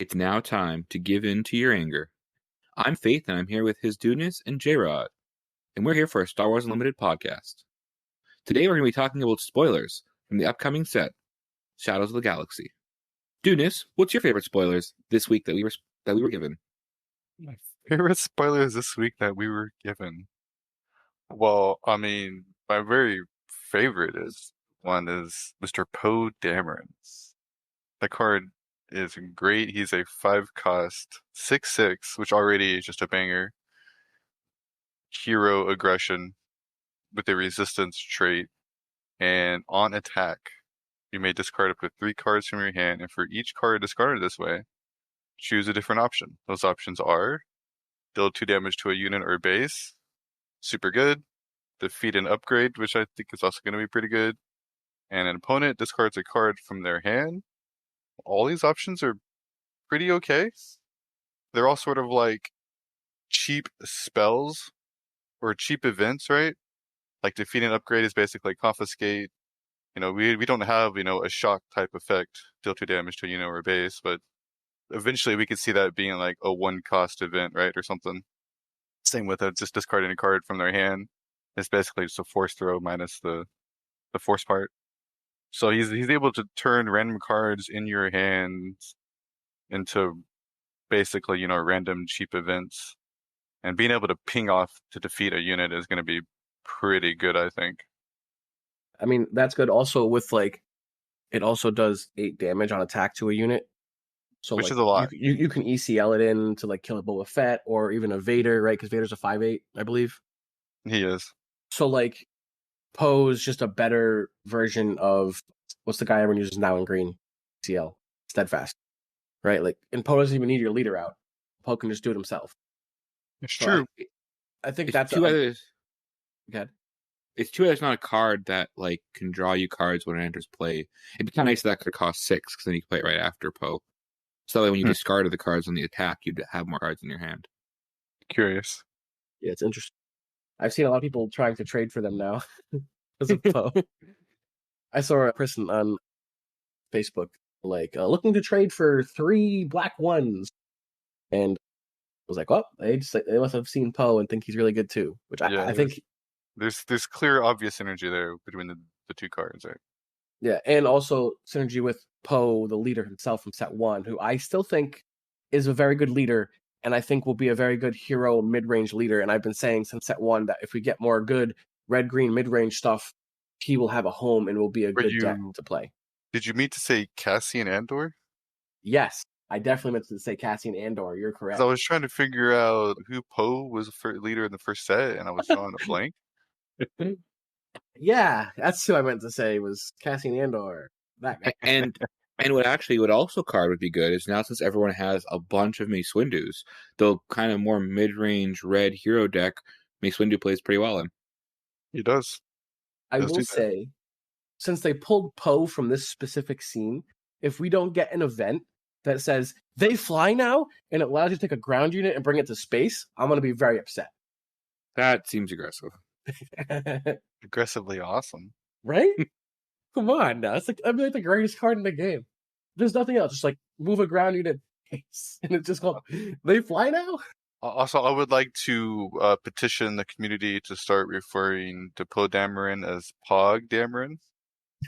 It's now time to give in to your anger. I'm Faith, and I'm here with his Dudeness and Jrod, and we're here for a Star Wars Unlimited podcast. Today we're going to be talking about spoilers from the upcoming set, Shadows of the Galaxy. Dudeness, what's your favorite spoilers this week that we were given? My favorite spoilers this week that we were given. Well, I mean, my very favorite is Mr. Poe Dameron's. That card is great. He's a 5-cost 6/6, which already is just a banger. Hero aggression with a resistance trait, and on attack, you may discard up to 3 cards from your hand, and for each card discarded this way, choose a different option. Those options are deal 2 damage to a unit or base, super good. Defeat an upgrade, which I think is also going to be pretty good. And an opponent discards a card from their hand. All these options are pretty okay. They're all sort of like cheap spells or cheap events, right? Like defeat an upgrade is basically confiscate. We don't have, a shock type effect, deal 2 damage to a unit or a base, but eventually we could see that being like a 1-cost event, right? Or something. Same with just discarding a card from their hand. It's basically just a force throw minus the force part. So he's able to turn random cards in your hand into basically, random cheap events. And being able to ping off to defeat a unit is going to be pretty good, I think. I mean, that's good. Also, with it also does 8 damage on attack to a unit. So Which is a lot. You can ECL it in to kill a Boba Fett or even a Vader, right? Because Vader's a 5/8, I believe. He is. So Poe's just a better version of what's the guy everyone uses now in green? CL. Steadfast. Right? And Poe doesn't even need your leader out. Poe can just do it himself. It's true. I think It's that's too others. Okay. It's too there's not a card that can draw you cards when it enters play. It'd be kind of nice if that could cost 6, because then you can play it right after Poe. So that when you discarded the cards on the attack, you'd have more cards in your hand. Curious. Yeah, it's interesting. I've seen a lot of people trying to trade for them now because of Poe. I saw a person on Facebook looking to trade for 3 black ones, and I was like, well, they must have seen Poe and think he's really good too. Which I think there's clear, obvious synergy there between the 2 cards, right? Yeah, and also synergy with Poe, the leader himself from set 1, who I still think is a very good leader, and I think will be a very good hero mid-range leader. And I've been saying since set 1 that if we get more good red-green mid-range stuff, he will have a home and will be a good deck to play. Did you mean to say Cassian Andor? Yes, I definitely meant to say Cassian Andor. You're correct. I was trying to figure out who Poe was the leader in the first set, and I was drawing a blank. Yeah, that's who I meant to say was Cassian Andor. That guy. And what also card would be good is now, since everyone has a bunch of Mace Windu's, the kind of more mid-range red hero deck Mace Windu plays pretty well in. He does. I will say, since they pulled Poe from this specific scene, if we don't get an event that says they fly now and it allows you to take a ground unit and bring it to space, I'm going to be very upset. That seems aggressive. Aggressively awesome. Right? Come on now. It's the greatest card in the game. There's nothing else. Just move a ground unit and it's just called they fly now? Also, I would like to petition the community to start referring to Poe Dameron as Pog Dameron,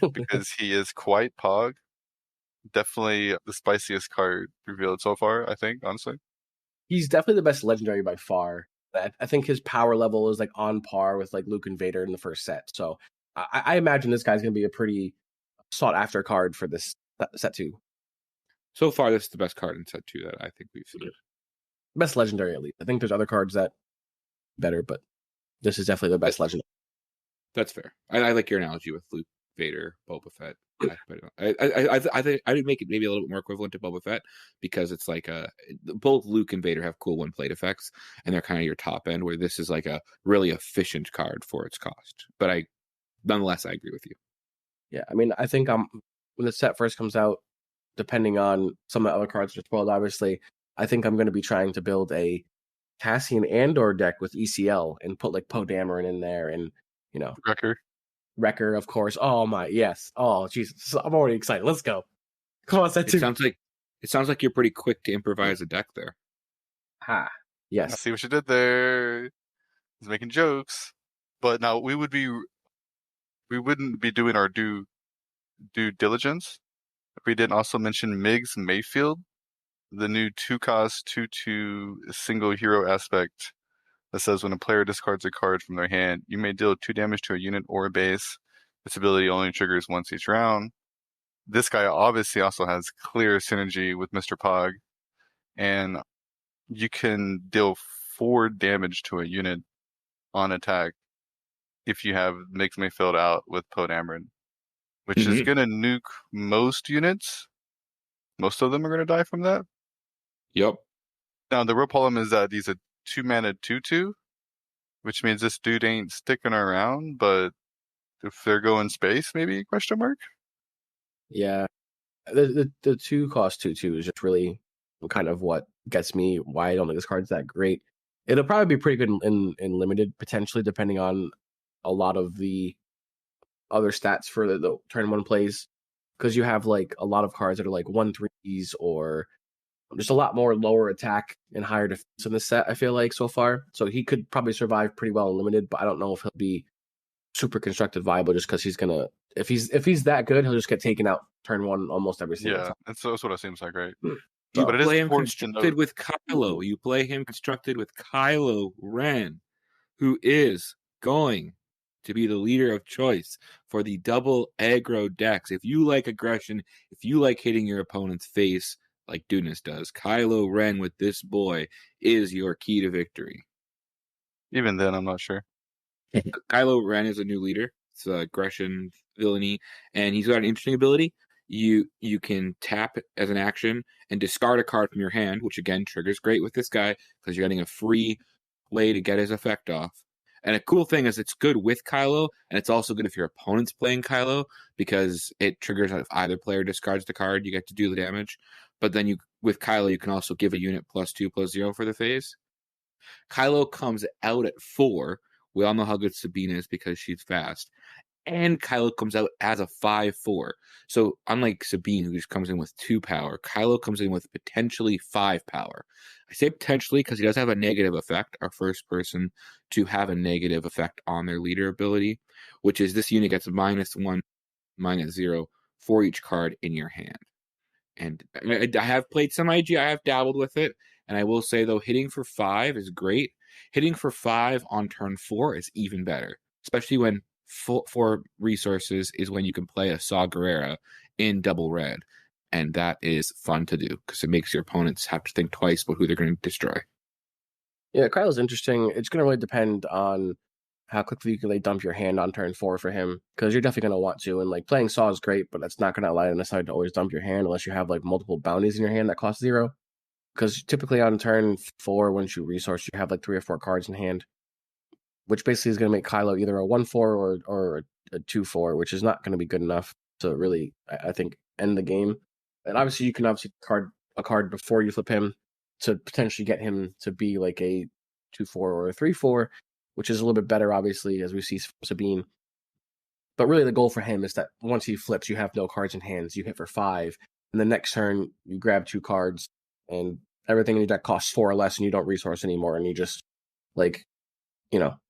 because he is quite Pog. Definitely the spiciest card revealed so far, I think, honestly. He's definitely the best legendary by far. I think his power level is on par with Luke and Vader in the first set. So I imagine this guy's going to be a pretty sought after card for this set 2. So far, this is the best card in set 2 that I think we've seen. Best legendary, at least. I think there's other cards that better, but this is definitely the best legendary. That's fair. I like your analogy with Luke, Vader, Boba Fett. I would make it maybe a little bit more equivalent to Boba Fett, because it's both Luke and Vader have cool one-plate effects, and they're kind of your top end, where this is a really efficient card for its cost. But nonetheless, I agree with you. Yeah, I mean, I think when the set first comes out, depending on some of the other cards that are spoiled, obviously, I think I'm going to be trying to build a Cassian Andor deck with ECL and put Poe Dameron in there, and Wrecker, of course. Oh my, yes. Oh Jesus, I'm already excited. Let's go. Come on, set 2. It It sounds like you're pretty quick to improvise a deck there. Ha. I Yes. see what you did there. He's making jokes, but now we wouldn't be doing our due diligence if we didn't also mention Migs Mayfeld, the new 2-cost 2/2 single hero aspect that says when a player discards a card from their hand, you may deal 2 damage to a unit or a base. This ability only triggers once each round. This guy obviously also has clear synergy with Mr. Pog, and you can deal 4 damage to a unit on attack if you have Migs Mayfeld out with Poe Dameron, which is going to nuke most units. Most of them are going to die from that. Yep. Now, the real problem is that he's a 2-mana 2/2, which means this dude ain't sticking around, but if they're going space, maybe, question mark? Yeah. The 2-cost 2/2 is just really kind of what gets me why I don't think this card's that great. It'll probably be pretty good in limited, potentially, depending on a lot of the other stats for the turn 1 plays. Because you have like a lot of cards that are like 1/3s or just a lot more lower attack and higher defense in this set, I feel like, so far. So he could probably survive pretty well in limited, but I don't know if he'll be super constructed viable just because he's gonna if he's that good, he'll just get taken out turn 1 almost every single time. That's what it seems like, right? You But it is play him important to constructed note. with Kylo. You play him constructed with Kylo Ren, who is going to be the leader of choice for the double aggro decks. If you like aggression, if you like hitting your opponent's face like Dudeness does, Kylo Ren with this boy is your key to victory. Even then, I'm not sure. Kylo Ren is a new leader. It's aggression, villainy, and he's got an interesting ability. You can tap as an action and discard a card from your hand, which again triggers great with this guy because you're getting a free play to get his effect off. And a cool thing is it's good with Kylo, and it's also good if your opponent's playing Kylo because it triggers if either player discards the card, you get to do the damage. But then with Kylo, you can also give a unit +2/+0 for the phase. Kylo comes out at 4. We all know how good Sabine is because she's fast. And Kylo comes out as a 5/4. So unlike Sabine, who just comes in with 2 power, Kylo comes in with potentially 5 power. I say potentially because he does have a negative effect, our first person to have a negative effect on their leader ability, which is this unit gets -1, -0 for each card in your hand. And I have played some IG, I have dabbled with it, and I will say, though, hitting for 5 is great. Hitting for 5 on turn 4 is even better, especially when 4 resources is when you can play a Saw Gerrera in double red, and that is fun to do because it makes your opponents have to think twice about who they're going to destroy. Yeah, Kylo's interesting. It's going to really depend on how quickly you can dump your hand on turn 4 for him, because you're definitely going to want to. And like playing Saw is great, but that's not going to allow you necessarily to always dump your hand unless you have like multiple bounties in your hand that cost 0. Because typically on turn 4, once you resource, you have like 3 or 4 cards in hand, which basically is going to make Kylo either a 1/4 or a 2/4, which is not going to be good enough to really, I think, end the game. And obviously, you can card a card before you flip him to potentially get him to be like a 2/4 or a 3/4, which is a little bit better, obviously, as we see Sabine. But really, the goal for him is that once he flips, you have no cards in hands. You hit for 5, and the next turn you grab 2 cards, and everything in your deck costs 4 or less, and you don't resource anymore, and you just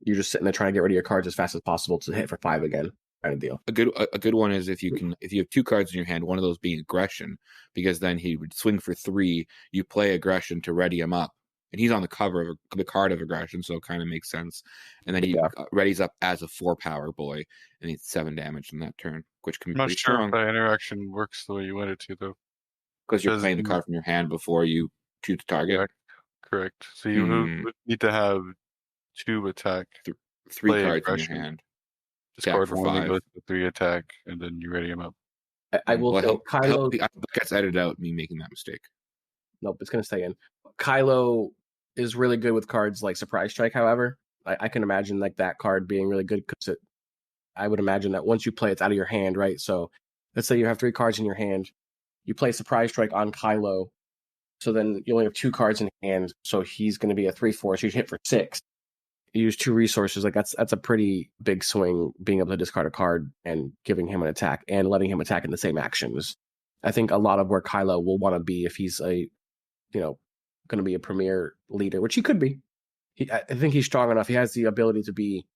you're just sitting there trying to get rid of your cards as fast as possible to hit for 5 again, kind of deal. A good one is if you have 2 cards in your hand, one of those being aggression, because then he would swing for 3. You play aggression to ready him up, and he's on the cover of the card of aggression, so it kind of makes sense. And then he readies up as a 4 power boy, and he's 7 damage in that turn, which can be I'm not pretty sure strong. if that interaction works the way you want it to, though. Because you're playing the card from your hand before you choose the target. Yeah, correct. So you would need to have 2 attack, 3 cards in your hand. Discard for 1, 5. goes to 3 attack, and then you ready him up. I will say Kylo gets edited out, me making that mistake. Nope, it's going to stay in. Kylo is really good with cards like Surprise Strike, however. I can imagine like that card being really good because I would imagine that once you play, it's out of your hand, right? So let's say you have 3 cards in your hand. You play Surprise Strike on Kylo, so then you only have 2 cards in hand, so he's going to be a 3/4, so you hit for 6. You use 2 resources, like that's a pretty big swing, being able to discard a card and giving him an attack and letting him attack in the same actions. I think a lot of where Kylo will want to be if he's going to be a premier leader, which he could be. I think he's strong enough. He has the ability to be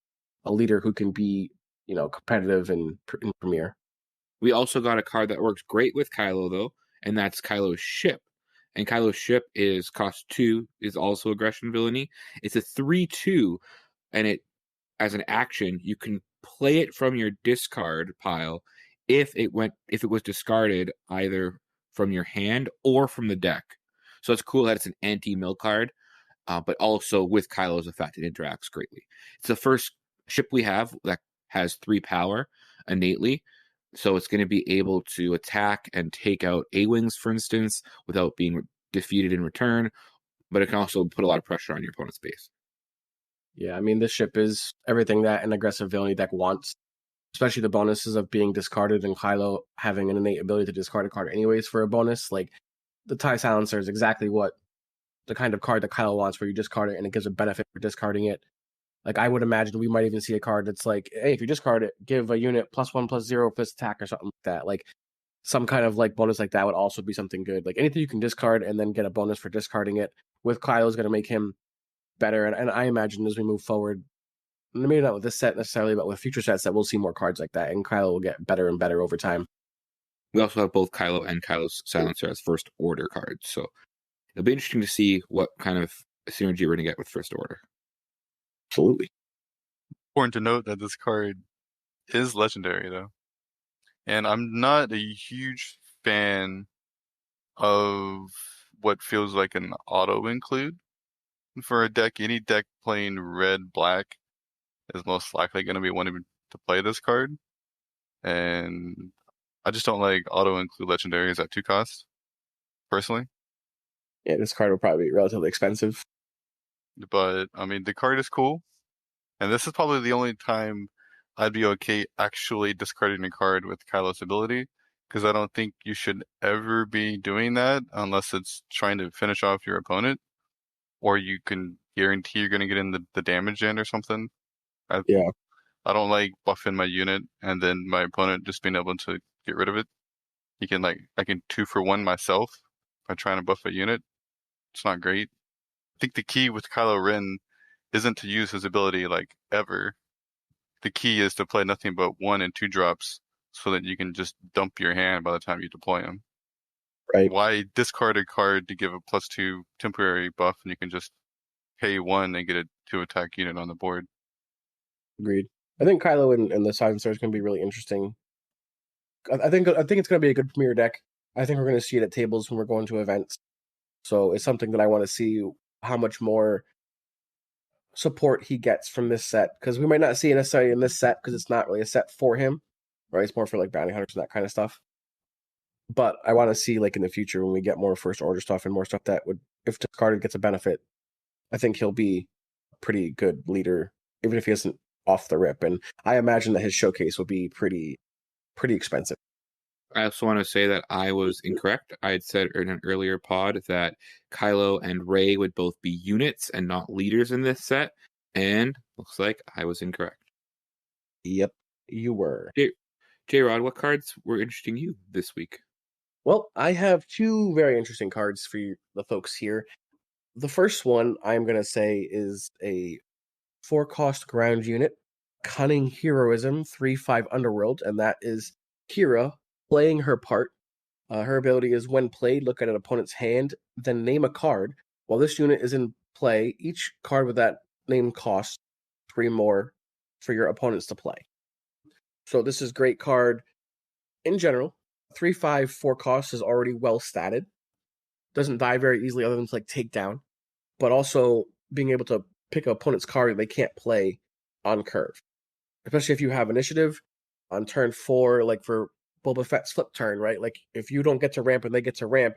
a leader who can be, competitive in premier. We also got a card that works great with Kylo, though, and that's Kylo's ship. And Kylo's ship is cost 2, is also aggression villainy. It's a 3/2, and it, as an action, you can play it from your discard pile if it was discarded either from your hand or from the deck. So it's cool that it's an anti-mill card, but also with Kylo's effect, it interacts greatly. It's the first ship we have that has 3 power innately. So it's going to be able to attack and take out A-Wings, for instance, without being defeated in return. But it can also put a lot of pressure on your opponent's base. Yeah, I mean, this ship is everything that an aggressive villainy deck wants, especially the bonuses of being discarded and Kylo having an innate ability to discard a card anyways for a bonus. Like, the TIE Silencer is exactly what the kind of card that Kylo wants, where you discard it and it gives a benefit for discarding it. Like, I would imagine we might even see a card that's like, hey, if you discard it, give a unit +1/+0 for this attack or something like that. Like, some kind of like bonus like that would also be something good. Like, anything you can discard and then get a bonus for discarding it with Kylo is going to make him better. And I imagine as we move forward, maybe not with this set necessarily, but with future sets, that we'll see more cards like that, and Kylo will get better and better over time. We also have both Kylo and Kylo's Silencer as first order cards, so it'll be interesting to see what kind of synergy we're going to get with first order. Absolutely. Important to note that this card is legendary, though. And I'm not a huge fan of what feels like an auto include. For a deck, any deck playing red-black is most likely going to be wanting to play this card. And I just don't like auto include legendaries at 2 costs, personally. Yeah, this card will probably be relatively expensive. But, I mean, the card is cool. And this is probably the only time I'd be okay actually discarding a card with Kylo's ability, because I don't think you should ever be doing that unless it's trying to finish off your opponent, or you can guarantee you're going to get in the damage in or something. I don't like buffing my unit and then my opponent just being able to get rid of it. I can 2-for-1 myself by trying to buff a unit. It's not great. I think the key with Kylo Ren isn't to use his ability like ever. The key is to play nothing but 1 and 2 drops so that you can just dump your hand by the time you deploy him. Right. Why discard a card to give a +2 temporary buff and you can just pay 1 and get a 2 attack unit on the board? Agreed. I think Kylo and the Silencer is going to be really interesting. I think it's going to be a good premier deck. I think we're going to see it at tables when we're going to events. So it's something that I want to see how much more support he gets from this set, because we might not see it necessarily in this set because it's not really a set for him, right? It's more for like bounty hunters and that kind of stuff. But I want to see, like, in the future when we get more first order stuff and more stuff that would, if discarded, gets a benefit, I think he'll be a pretty good leader, even if he isn't off the rip. And I imagine that his showcase will be pretty expensive. I also want to say that I was incorrect. I had said in an earlier pod that Kylo and Rey would both be units and not leaders in this set, and looks like I was incorrect. Yep, you were. Jrod, what cards were interesting you this week? Well, I have 2 very interesting cards for the folks here. The first one I'm going to say is a 4-cost ground unit, Cunning Heroism, 3/5 Underworld, and that is Kira playing her part. Her ability is, when played, look at an opponent's hand, then name a card. While this unit is in play, each card with that name costs 3 more for your opponents to play. So this is a great card in general. 3/5 4 costs is already well statted. Doesn't die very easily other than to like take down. But also being able to pick an opponent's card that they can't play on curve. Especially if you have initiative on turn 4, like for Boba Fett's flip turn, right? Like, if you don't get to ramp and they get to ramp,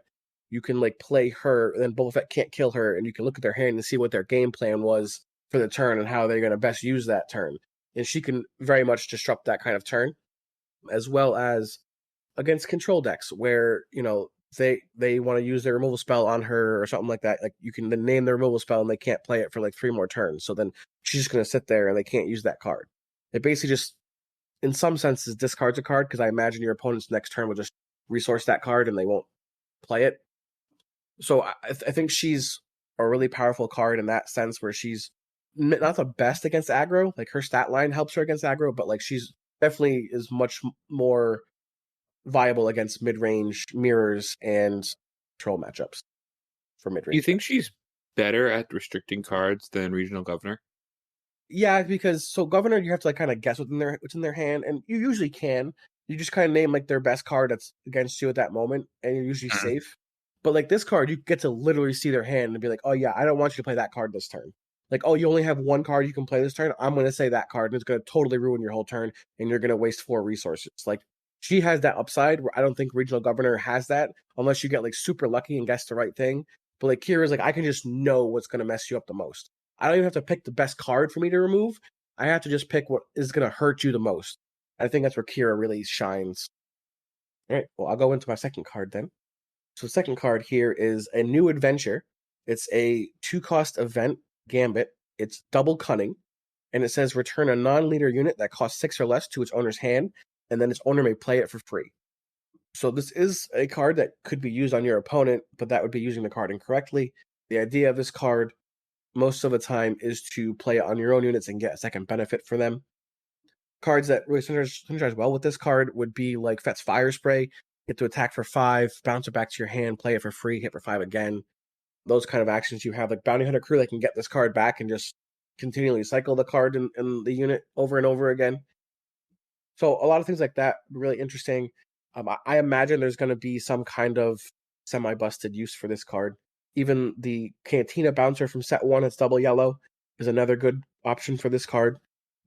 you can like play her, and then Boba Fett can't kill her, and you can look at their hand and see what their game plan was for the turn and how they're going to best use that turn. And she can very much disrupt that kind of turn, as well as against control decks where, they want to use their removal spell on her or something like that. Like, you can then name the removal spell and they can't play it for like 3 more turns. So then she's just going to sit there and they can't use that card. It basically just, in some senses, discards a card, because I imagine your opponent's next turn will just resource that card and they won't play it. So I think she's a really powerful card in that sense, where she's not the best against aggro. Like her stat line helps her against aggro, but like she's definitely is much more viable against mid-range mirrors and troll matchups for mid-range. You think she's better at restricting cards than Regional Governor? Yeah, because so Governor, you have to like kind of guess what's in their hand, and you usually can. You just kind of name like their best card that's against you at that moment, and you're usually safe. But like this card, you get to literally see their hand and be like, oh yeah, I don't want you to play that card this turn. Like, oh, you only have one card you can play this turn. I'm going to say that card, and it's going to totally ruin your whole turn, and you're going to waste 4 resources. Like, she has that upside where I don't think Regional Governor has that, unless you get like super lucky and guess the right thing. But like Kira's like, I can just know what's going to mess you up the most. I don't even have to pick the best card for me to remove. I have to just pick what is going to hurt you the most. I think that's where Kira really shines. All right, well, I'll go into my second card then. So the second card here is a new adventure. It's a 2-cost event gambit. It's double cunning, and it says return a non-leader unit that costs 6 or less to its owner's hand, and then its owner may play it for free. So this is a card that could be used on your opponent, but that would be using the card incorrectly. The idea of this card most of the time is to play it on your own units and get a second benefit for them. Cards that really synergize well with this card would be like Fett's Fire Spray. Get to attack for 5, bounce it back to your hand, play it for free, hit for 5 again. Those kind of actions you have, like Bounty Hunter Crew, that can get this card back and just continually cycle the card in the unit over and over again. So a lot of things like that really interesting. I imagine there's going to be some kind of semi-busted use for this card. Even the Cantina Bouncer from set 1, it's double yellow, is another good option for this card.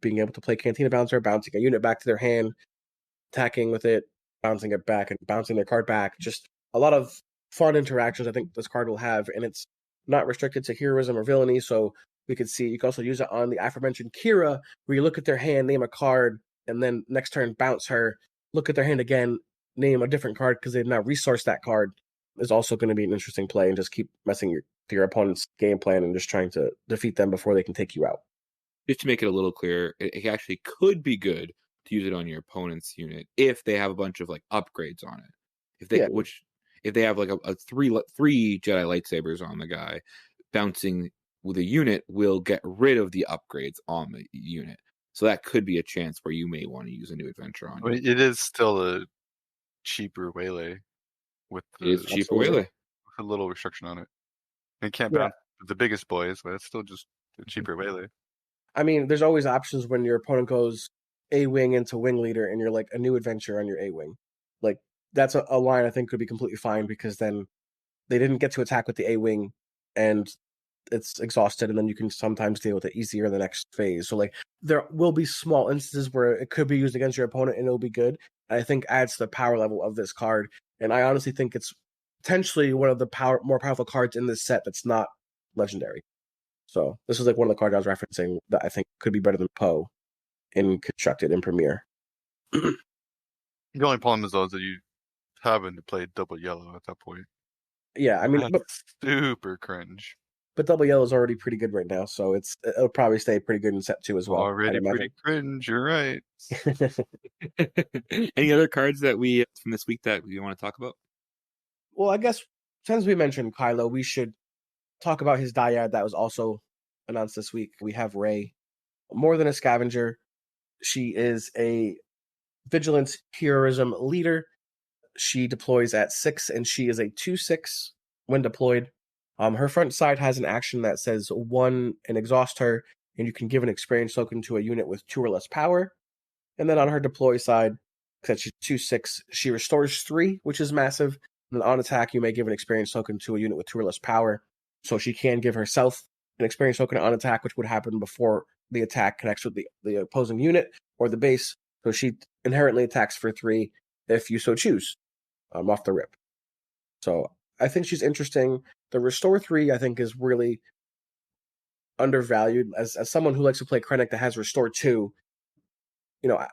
Being able to play Cantina Bouncer, bouncing a unit back to their hand, attacking with it, bouncing it back, and bouncing their card back. Just a lot of fun interactions I think this card will have, and it's not restricted to heroism or villainy, so we could see you can also use it on the aforementioned Kira, where you look at their hand, name a card, and then next turn bounce her, look at their hand again, name a different card because they've now resourced that card, is also going to be an interesting play, and just keep messing your opponent's game plan and just trying to defeat them before they can take you out. Just to make it a little clearer, it actually could be good to use it on your opponent's unit if they have a bunch of like upgrades on it. If they have like a three Jedi lightsabers on the guy, bouncing with a unit will get rid of the upgrades on the unit. So that could be a chance where you may want to use a new adventure on it. It is still a cheaper waylay with waylay. with a little restriction on it. And it can't bounce the biggest boys, but it's still just a cheaper waylay. I mean, there's always options when your opponent goes A-wing into wing leader and you're like a new adventure on your A-wing. Like, that's a line I think could be completely fine, because then they didn't get to attack with the A-wing and it's exhausted, and then you can sometimes deal with it easier in the next phase. So like, there will be small instances where it could be used against your opponent and it'll be good. And I think adds to the power level of this card. And I honestly think it's potentially one of the more powerful cards in this set that's not legendary. So this is like one of the cards I was referencing that I think could be better than Poe in Constructed in Premiere. The only problem is though that you having to play double yellow at that point. Yeah, I mean, that's super cringe. But double yellow is already pretty good right now, so it'll probably stay pretty good in set 2 as well. Already pretty cringe. You're right. Any other cards that from this week that we want to talk about? Well, I guess since we mentioned Kylo, we should talk about his dyad that was also announced this week. We have Rey, more than a scavenger. She is a vigilance heroism leader. She deploys at 6, and she is a 2/6 when deployed. Her front side has an action that says 1 and exhaust her, and you can give an experience token to a unit with 2 or less power. And then on her deploy side, because she's 2/6, she restores 3, which is massive. And then on attack, you may give an experience token to a unit with 2 or less power. So she can give herself an experience token on attack, which would happen before the attack connects with the opposing unit or the base. So she inherently attacks for 3 if you so choose, off the rip. So I think she's interesting. The Restore 3, I think, is really undervalued. As someone who likes to play Krennic that has Restore 2,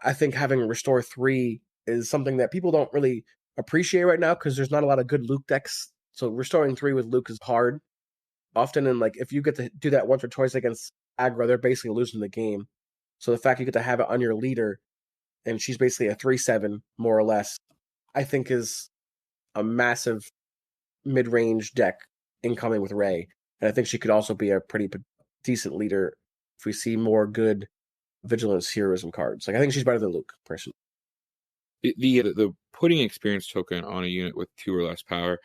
I think having Restore 3 is something that people don't really appreciate right now because there's not a lot of good Luke decks. So restoring 3 with Luke is hard. Often, and like if you get to do that once or twice against aggro, they're basically losing the game. So the fact you get to have it on your leader, and she's basically a 3/7 more or less, I think is a massive mid-range deck incoming with Rey. And I think she could also be a pretty decent leader if we see more good vigilance heroism cards. Like I think she's better than Luke, personally. The putting experience token on a unit with 2 or less power,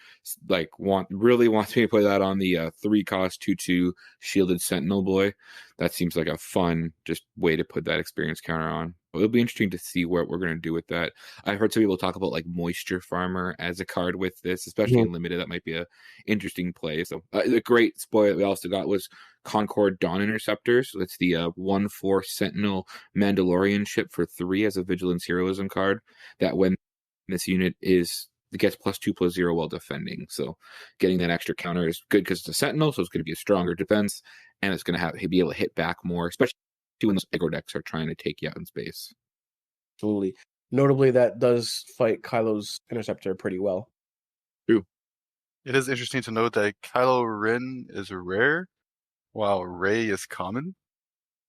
like really wants me to put that on the 3-cost 2/2 shielded Sentinel boy. That seems like a fun just way to put that experience counter on. But it'll be interesting to see what we're going to do with that. I've heard some people talk about like Moisture Farmer as a card with this, especially in limited. That might be a interesting play. So the great spoiler that we also got was Concord Dawn Interceptor. So that's the 1/4 Sentinel Mandalorian ship for 3 as a Vigilance Heroism card. That when this unit it gets +2/+0 while defending. So getting that extra counter is good because it's a Sentinel, so it's going to be a stronger defense, and it's going to be able to hit back more, especially when those aggro decks are trying to take you out in space. Absolutely. Notably, that does fight Kylo's Interceptor pretty well. True. It is interesting to note that Kylo Ren is rare, while Rey is common.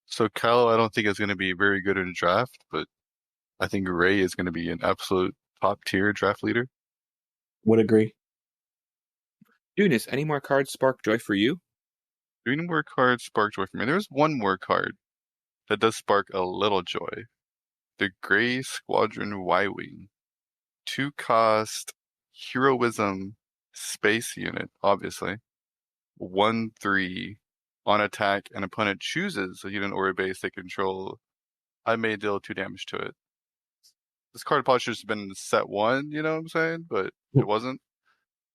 So Kylo, I don't think is going to be very good in a draft, but I think Rey is going to be an absolute top-tier draft leader. Would agree. Dudeness, any more cards spark joy for you? 3 more cards spark joy for me. There's one more card that does spark a little joy. The Gray Squadron Y-Wing. 2-cost heroism space unit, obviously. 1/3 on attack, an opponent chooses a unit or a base they control. I may deal 2 damage to it. This card probably should have been in set 1, you know what I'm saying? But it wasn't.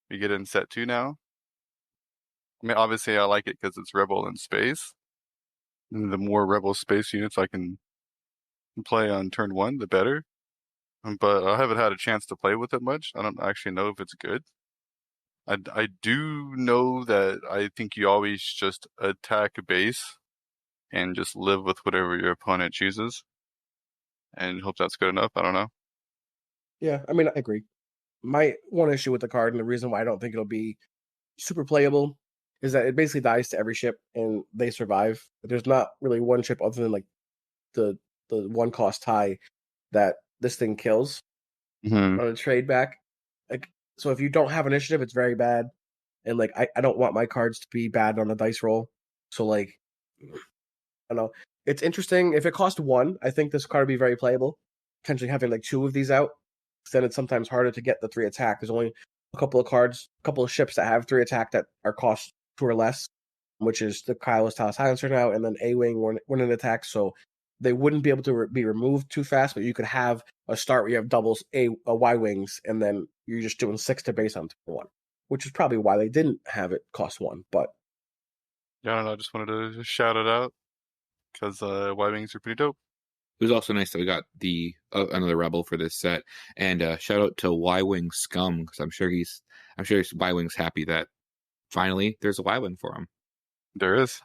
We get it in set 2 now. I mean, obviously I like it because it's Rebel in space. And the more Rebel space units I can play on turn 1, the better. But I haven't had a chance to play with it much. I don't actually know if it's good. I do know that I think you always just attack a base and just live with whatever your opponent chooses. And hope that's good enough. I don't know. Yeah, I mean, I agree. My one issue with the card, and the reason why I don't think it'll be super playable, is that it basically dies to every ship and they survive. There's not really one ship other than like the 1-cost tie that this thing kills Mm-hmm. on a trade back. Like, so if you don't have initiative, it's very bad. And like I don't want my cards to be bad on a dice roll. So like I don't know. It's interesting. If it cost 1, I think this card would be very playable. Potentially having like 2 of these out. Then it's sometimes harder to get the 3 attack. There's only a couple of cards, a couple of ships that have 3 attack that are cost 2 or less, which is the Kylo's Talus Silencer now, and then A-Wing when an attack. So they wouldn't be able to be removed too fast, but you could have a start where you have doubles Y-Wings, and then you're just doing 6 to base on 1, which is probably why they didn't have it cost 1. But yeah, I don't know. I just wanted to just shout it out because Y-Wings are pretty dope. It was also nice that we got the another Rebel for this set, and shout out to Y-Wing Scum because I'm sure Y-Wing's happy that finally there's a Y-Wing for him. There is.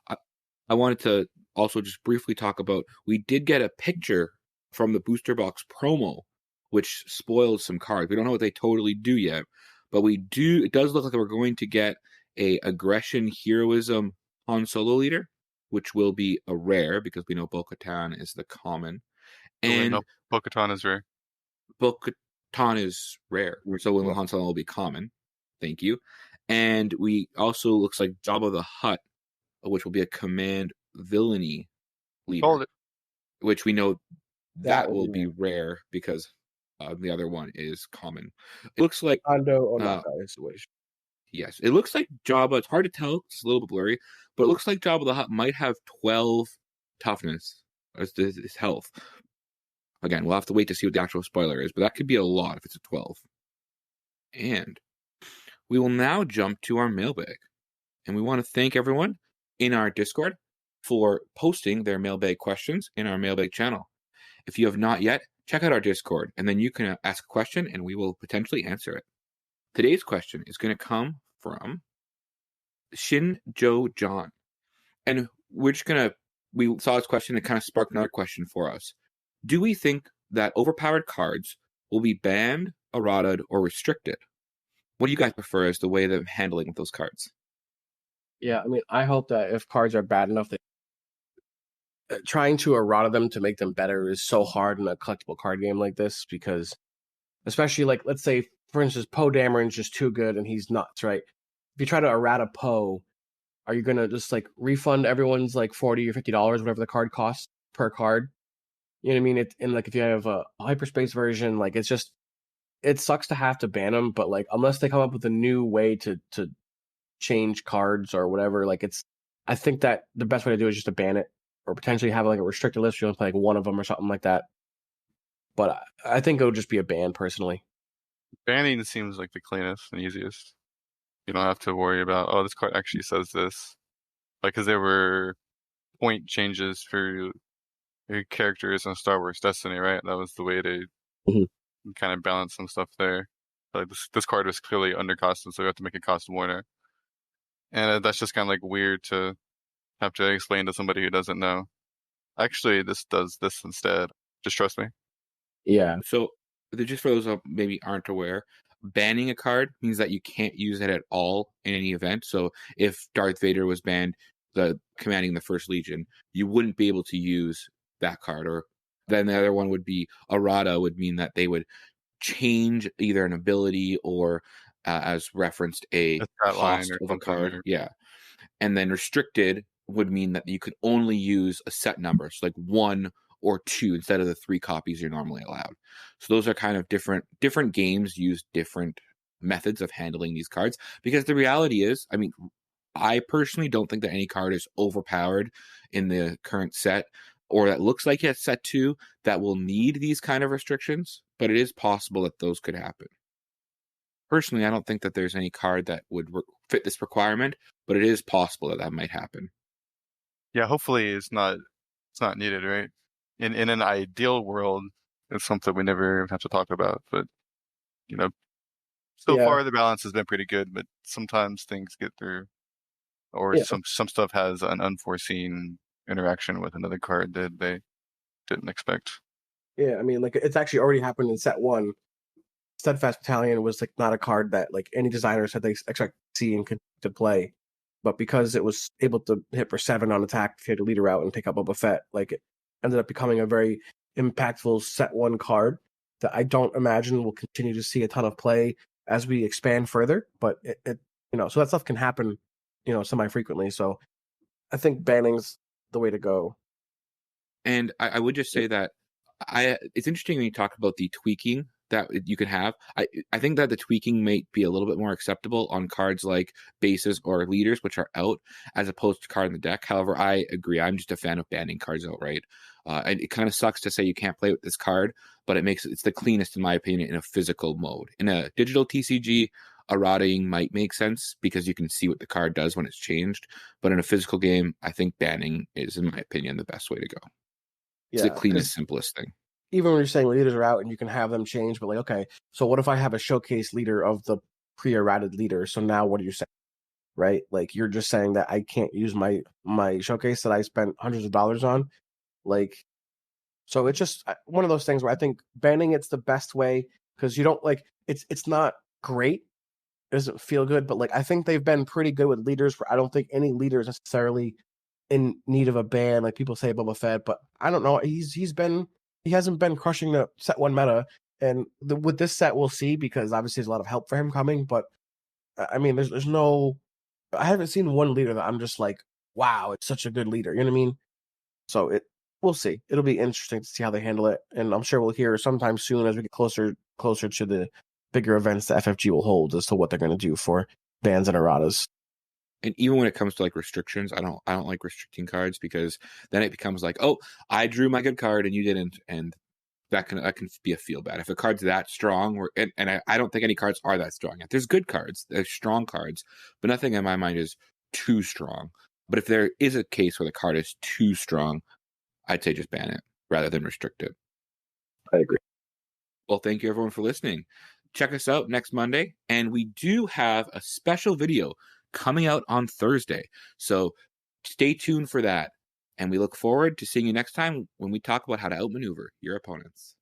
I wanted to also just briefly talk about, we did get a picture from the booster box promo, which spoiled some cards. We don't know what they totally do yet, but it does look like we're going to get a Aggression Heroism Han Solo leader, which will be a rare because we know Bo-Katan is the common. And no, Bo-Katan is rare. Bo-Katan is rare, so when Han Solo will be common. Thank you. And we also looks like Jabba the Hutt, which will be a command villainy leader, which we know that will be rare because the other one is common. It looks like Ando Onaka is the way. Yes, it looks like Jabba. It's hard to tell; it's a little bit blurry, but it looks like Jabba the Hutt might have 12 toughness as his health. Again, we'll have to wait to see what the actual spoiler is, but that could be a lot if it's a 12. And we will now jump to our mailbag, and we want to thank everyone in our Discord for posting their mailbag questions in our mailbag channel. If you have not yet, check out our Discord, and then you can ask a question, and we will potentially answer it. Today's question is going to come from Shin Joe John. And we saw this question and kind of sparked another question for us. Do we think that overpowered cards will be banned, errataed, or restricted? What do you guys prefer as the way they're handling with those cards? Yeah, I mean, I hope that if cards are bad enough, trying to errata them to make them better is so hard in a collectible card game like this, because especially like, let's say for instance, Poe Dameron's just too good and he's nuts, right? If you try to errata Poe, are you gonna just like refund everyone's like $40 or $50, whatever the card costs per card? You know what I mean? And like if you have a hyperspace version, like it's just it sucks to have to ban them, but like unless they come up with a new way to change cards or whatever, like I think that the best way to do it is just to ban it or potentially have like a restricted list. You only play like one of them or something like that. But I think it would just be a ban personally. Banning seems like the cleanest and easiest. You don't have to worry about, oh, this card actually says this. Like, because there were point changes for your characters on Star Wars Destiny, right? That was the way to kind of balance some stuff there. Like this card was clearly under costed, so we have to make it cost more. And that's just kind of like weird to have to explain to somebody who doesn't know. Actually, this does this instead. Just trust me. Yeah. So, just for those who maybe aren't aware, banning a card means that you can't use it at all in any event. So, if Darth Vader was banned, commanding the First Legion, you wouldn't be able to use that card. Or then the other one would be errata, would mean that they would change either an ability or, as referenced, a cost of a card. Yeah. And then restricted would mean that you could only use a set number, so like 1 or 2 instead of the 3 copies you're normally allowed. So those are kind of different games use different methods of handling these cards, because the reality is, I mean, I personally don't think that any card is overpowered in the current set, or that looks like it's set 2 that will need these kind of restrictions, but it is possible that those could happen. Personally, I don't think that there's any card that would fit this requirement, but it is possible that might happen. Yeah, hopefully it's not needed, right? In an ideal world, it's something we never have to talk about. But so far the balance has been pretty good. But sometimes things get through, or some stuff has an unforeseen interaction with another card that they didn't expect. Yeah, I mean, like it's actually already happened in set 1. Steadfast Battalion was like not a card that like any designer said they expect to see and could to play, but because it was able to hit for 7 on attack if you had to leader out and pick up Boba Fett, like it ended up becoming a very impactful set 1 card that I don't imagine will continue to see a ton of play as we expand further. But it so that stuff can happen, semi frequently. So I think banning's the way to go. And I would just say that it's interesting when you talk about the tweaking that you can have. I think that the tweaking might be a little bit more acceptable on cards like bases or leaders, which are out, as opposed to card in the deck. However, I agree. I'm just a fan of banning cards outright. And it kind of sucks to say you can't play with this card, but it's the cleanest, in my opinion, in a physical mode. In a digital TCG, errataing might make sense because you can see what the card does when it's changed. But in a physical game, I think banning is, in my opinion, the best way to go. It's the cleanest, simplest thing. Even when you're saying leaders are out and you can have them change, but like, okay, so what if I have a showcase leader of the pre-errated leader? So now what are you saying? Right? Like you're just saying that I can't use my showcase that I spent hundreds of dollars on. Like, so it's just one of those things where I think banning it's the best way, because you don't like it's not great. It doesn't feel good, but like I think they've been pretty good with leaders where I don't think any leader is necessarily in need of a ban, like people say Boba Fett, but I don't know. He hasn't been crushing the set 1 meta, and with this set we'll see, because obviously there's a lot of help for him coming. But I mean, there's no, I haven't seen one leader that I'm just like, wow, it's such a good leader. You know what I mean? So we'll see. It'll be interesting to see how they handle it, and I'm sure we'll hear sometime soon as we get closer to the bigger events that FFG will hold as to what they're going to do for bans and erratas. And even when it comes to like restrictions, I don't like restricting cards, because then it becomes like, oh, I drew my good card and you didn't, and that can be a feel bad. If a card's that strong, and I don't think any cards are that strong yet. There's good cards, there's strong cards, but nothing in my mind is too strong. But if there is a case where the card is too strong, I'd say just ban it rather than restrict it. I agree. Well, thank you everyone for listening. Check us out next Monday, and we do have a special video coming out on Thursday. So stay tuned for that. And we look forward to seeing you next time when we talk about how to outmaneuver your opponents.